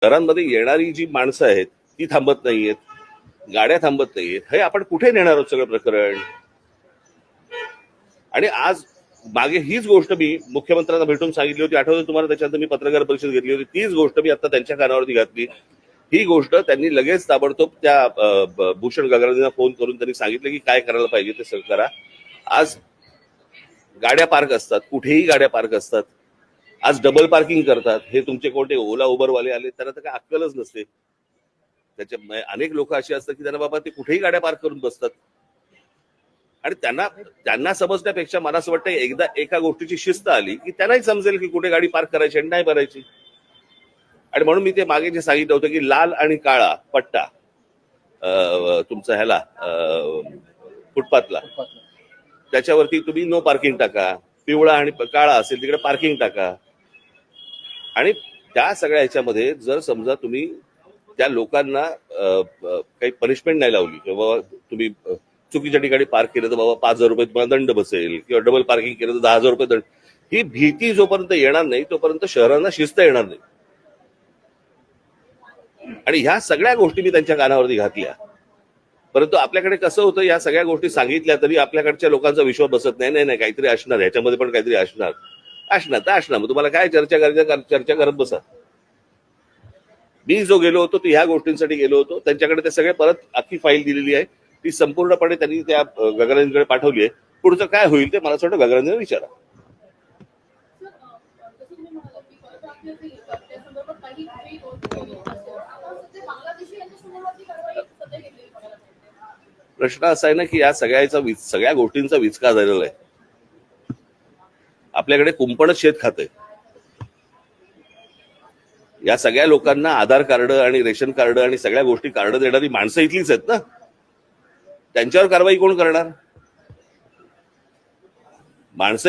शहरांमध्ये येणारी जी माणसं आहेत ती थांबत नाहीयेत, गाड्या थांबत नाहीयेत. हे आपण कुठे नेणार आहोत सगळं प्रकरण? आणि आज मागे हीच गोष्ट मी मुख्यमंत्र्यांना भेटून सांगितली होती, आठवतं तुम्हाला? त्याच्यानंतर मी पत्रकार परिषद घेतली होती. तीच गोष्ट मी आता त्यांच्या कानावरती घातली. ही गोष्ट त्यांनी लगेच ताबडतोब त्या भूषण गगरांना फोन करून त्यांनी सांगितलं की काय करायला पाहिजे ते सगळं करा. आज गाड्या पार्क असतात, कुठेही गाड्या पार्क असतात. आज डबल पार्किंग करतात. हे तुमचे कोणते ओला उबरवाले आले त्यांना तर काय अक्कलच नसते. त्याच्या अनेक लोक अशी असतात की त्यांना बाबा ते कुठेही गाड्या पार्क करून बसतात. आणि त्यांना समजण्यापेक्षा मला असं वाटतं एकदा एका गोष्टीची शिस्त आली की त्यांनाही समजेल की कुठे गाडी पार्क करायची आणि नाही करायची. आणि म्हणून मी ते मागे जे सांगितलं होतं की लाल आणि काळा पट्टा तुमचा ह्याला फुटपाथला, त्याच्यावरती तुम्ही नो पार्किंग टाका. पिवळा आणि काळा असेल तिकडे पार्किंग टाका. आणि त्या सगळ्या ह्याच्यामध्ये जर समजा तुम्ही त्या लोकांना काही पनिशमेंट नाही लावली किंवा तुम्ही चुकीच्या ठिकाणी पार्क केलं तर बाबा 5,000 रुपये तुम्हाला दंड बसेल, किंवा डबल पार्किंग केलं तर 10,000 रुपये दंड, ही भीती जोपर्यंत येणार नाही तोपर्यंत शहरांना शिस्त येणार नाही. आणि ह्या सगळ्या गोष्टी मी त्यांच्या कानावरती घातल्या. परंतु आपल्याकडे कसं होतं, या सगळ्या गोष्टी सांगितल्या तरी आपल्याकडच्या लोकांचा विश्वास बसत नाही. नाही नाही काहीतरी असणार, ह्याच्यामध्ये पण काहीतरी असणार. मग तुम्हाला काय चर्चा करत बसा. मी जो गेलो होतो ह्या गोष्टींसाठी गेलो होतो. त्यांच्याकडे ते सगळे परत अख्खी फाईल दिलेली आहे, ती संपूर्णपणे त्यांनी त्या गगरांकडे पाठवली आहे. पुढचं काय होईल ते मला असं वाटतं गगरांना विचारा. प्रश्न असा आहे ना की या सगळ्या गोष्टींचा विचका झालेला आहे. आपल्याकडे कुंपणच शेत खातंय. या सगळ्या लोकांना आधार कार्ड आणि रेशन कार्ड आणि सगळ्या गोष्टी कार्ड देणारी माणसं इथलीच आहेत ना. त्यांच्यावर कारवाई कोण करणार? माणसं